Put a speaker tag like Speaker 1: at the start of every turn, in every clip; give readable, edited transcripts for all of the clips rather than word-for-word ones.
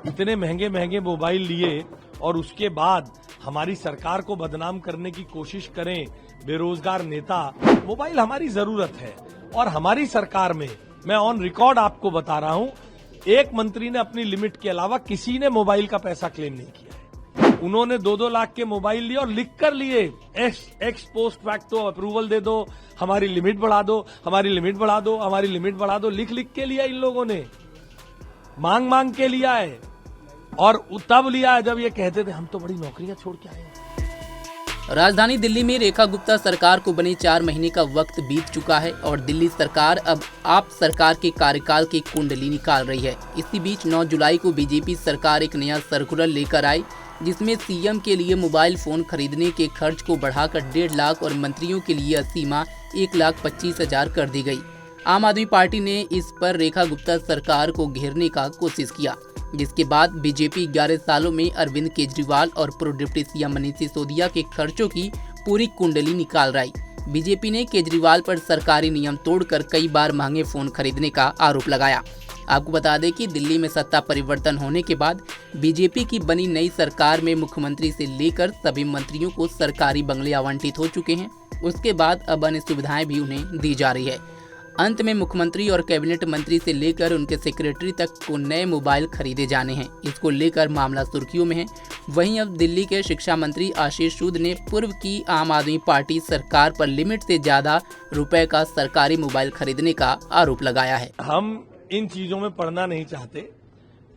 Speaker 1: इतने महंगे महंगे मोबाइल लिए और उसके बाद हमारी सरकार को बदनाम करने की कोशिश करें बेरोजगार नेता। मोबाइल हमारी जरूरत है और हमारी सरकार में मैं ऑन रिकॉर्ड आपको बता रहा हूं, एक मंत्री ने अपनी लिमिट के अलावा किसी ने मोबाइल का पैसा क्लेम नहीं किया है। उन्होंने 2-2 लाख के मोबाइल लिए और लिख कर लिए एक्स पोस्ट फैक्टो अप्रूवल दे दो, हमारी लिमिट बढ़ा दो, हमारी लिमिट बढ़ा दो, हमारी लिमिट बढ़ा दो, लिख लिख के लिया इन लोगों ने, मांग मांग के लिया है। और तब लिया है जब ये कहते थे हम तो बड़ी नौकरियां छोड़ के आए हैं।
Speaker 2: राजधानी दिल्ली में रेखा गुप्ता सरकार को बने 4 महीने का वक्त बीत चुका है और दिल्ली सरकार अब आप सरकार के कार्यकाल की कुंडली निकाल रही है। इसी बीच 9 जुलाई को बीजेपी सरकार एक नया सर्कुलर लेकर आई, जिसमें सीएम के लिए मोबाइल फोन खरीदने के खर्च को बढ़ाकर 1.5 लाख और मंत्रियों के लिए सीमा 1,25,000 कर दी गई। आम आदमी पार्टी ने इस पर रेखा गुप्ता सरकार को घेरने का कोशिश किया, जिसके बाद बीजेपी 11 सालों में अरविंद केजरीवाल और पूर्व डिप्टी सीएम मनीष सिसोदिया के खर्चों की पूरी कुंडली निकाल रही। बीजेपी ने केजरीवाल पर सरकारी नियम तोड़कर कई बार महंगे फोन खरीदने का आरोप लगाया। आपको बता दें कि दिल्ली में सत्ता परिवर्तन होने के बाद बीजेपी की बनी नई सरकार में मुख्यमंत्री से लेकर सभी मंत्रियों को सरकारी बंगले आवंटित हो चुके हैं। उसके बाद अब अन्य सुविधाएं भी उन्हें दी जा रही है। अंत में मुख्यमंत्री और कैबिनेट मंत्री से लेकर उनके सेक्रेटरी तक को नए मोबाइल खरीदे जाने हैं। इसको लेकर मामला सुर्खियों में है। वहीं अब दिल्ली के शिक्षा मंत्री आशीष सूद ने पूर्व की आम आदमी पार्टी सरकार पर लिमिट से ज्यादा रुपए का सरकारी मोबाइल खरीदने का आरोप लगाया है।
Speaker 1: हम इन चीजों में पड़ना नहीं चाहते,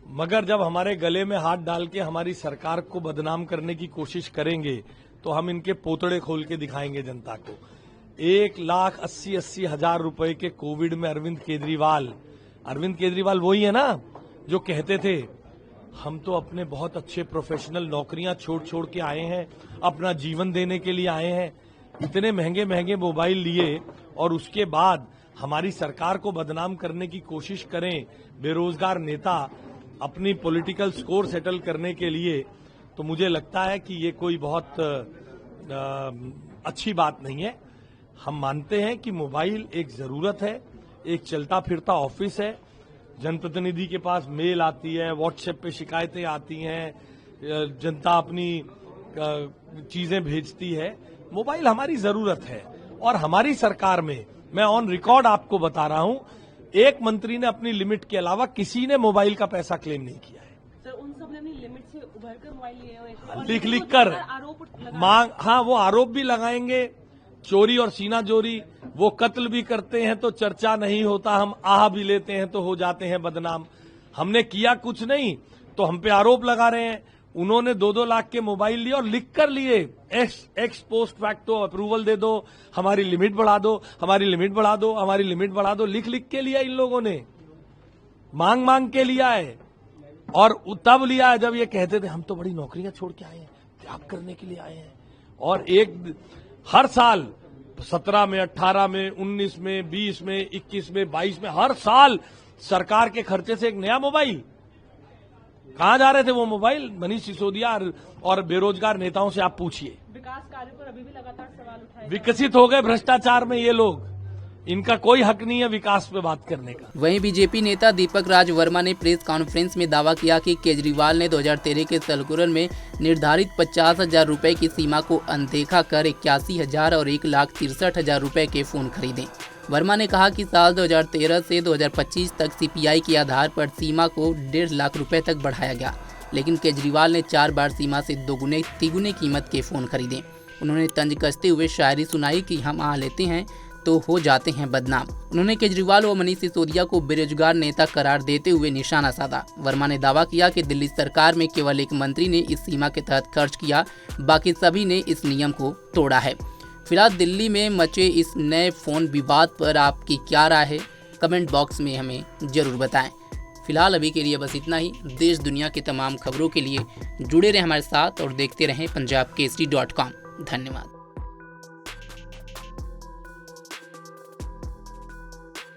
Speaker 1: मगर जब हमारे गले में हाथ डाल के हमारी सरकार को बदनाम करने की कोशिश करेंगे तो हम इनके पोतड़े खोल के दिखाएंगे जनता को। 1,80,000 रुपए के कोविड में अरविंद केजरीवाल वही है ना जो कहते थे हम तो अपने बहुत अच्छे प्रोफेशनल नौकरियां छोड़ के आए हैं, अपना जीवन देने के लिए आए हैं। इतने महंगे महंगे मोबाइल लिए और उसके बाद हमारी सरकार को बदनाम करने की कोशिश करें बेरोजगार नेता अपनी पॉलिटिकल स्कोर सेटल करने के लिए, तो मुझे लगता है कि ये कोई बहुत अच्छी बात नहीं है। हम मानते हैं कि मोबाइल एक जरूरत है, एक चलता फिरता ऑफिस है। जनप्रतिनिधि के पास मेल आती है, व्हाट्सएप पे शिकायतें आती हैं, जनता अपनी चीजें भेजती है। मोबाइल हमारी जरूरत है और हमारी सरकार में मैं ऑन रिकॉर्ड आपको बता रहा हूं, एक मंत्री ने अपनी लिमिट के अलावा किसी ने मोबाइल का पैसा क्लेम नहीं किया है।
Speaker 3: सर, उन सब ने अपनी लिमिट से उभरकर मोबाइल लिए हैं,
Speaker 1: लिख लिख कर मांग, हाँ वो आरोप भी लगाएंगे, चोरी और सीना चोरी, वो कत्ल भी करते हैं तो चर्चा नहीं होता, हम आह भी लेते हैं तो हो जाते हैं बदनाम। हमने किया कुछ नहीं तो हम पे आरोप लगा रहे हैं। उन्होंने 2-2 लाख के मोबाइल लिए और लिख कर लिए एक्स पोस्ट फैक्टो अप्रूवल दे दो, हमारी लिमिट बढ़ा दो, हमारी लिमिट बढ़ा दो, हमारी लिमिट बढ़ा दो, लिख लिख के लिया इन लोगों ने, मांग मांग के लिया है। और तब लिया है जब ये कहते थे हम तो बड़ी नौकरियां छोड़ के आए हैं, त्याग करने के लिए आए हैं। और हर साल 17 में, 18 में, 19 में, 20 में, 21 में, 22 में, हर साल सरकार के खर्चे से एक नया मोबाइल। कहां जा रहे थे वो मोबाइल? मनीष सिसोदिया और बेरोजगार नेताओं से आप पूछिए।
Speaker 3: विकास कार्य पर अभी भी लगातार सवाल उठाए।
Speaker 1: विकसित हो गए भ्रष्टाचार में ये लोग, इनका कोई हक नहीं है विकास पे बात करने का।
Speaker 2: वहीं बीजेपी नेता दीपक राज वर्मा ने प्रेस कॉन्फ्रेंस में दावा किया कि केजरीवाल ने 2013 के सर्कुलर में निर्धारित 50,000 रुपए की सीमा को अनदेखा कर 81,000 और 1,63,000 रुपए के फोन खरीदे। वर्मा ने कहा कि साल 2013 से 2025 तक सीपीआई के आधार पर सीमा को 1.5 लाख रुपए तक बढ़ाया गया, लेकिन केजरीवाल ने 4 बार सीमा से दोगुने तिगुने कीमत के फोन खरीदे। उन्होंने तंज कसते हुए शायरी सुनाई कि हम आ लेते हैं तो हो जाते हैं बदनाम। उन्होंने केजरीवाल व मनीष सिसोदिया को बेरोजगार नेता करार देते हुए निशाना साधा। वर्मा ने दावा किया कि दिल्ली सरकार में केवल एक मंत्री ने इस सीमा के तहत खर्च किया, बाकी सभी ने इस नियम को तोड़ा है। फिलहाल दिल्ली में मचे इस नए फोन विवाद पर आपकी क्या राय है, कमेंट बॉक्स में हमें जरूर बताएं। फिलहाल अभी के लिए बस इतना ही। देश दुनिया की तमाम खबरों के लिए जुड़े रहें हमारे साथ और देखते रहें punjabkesari.com। धन्यवाद।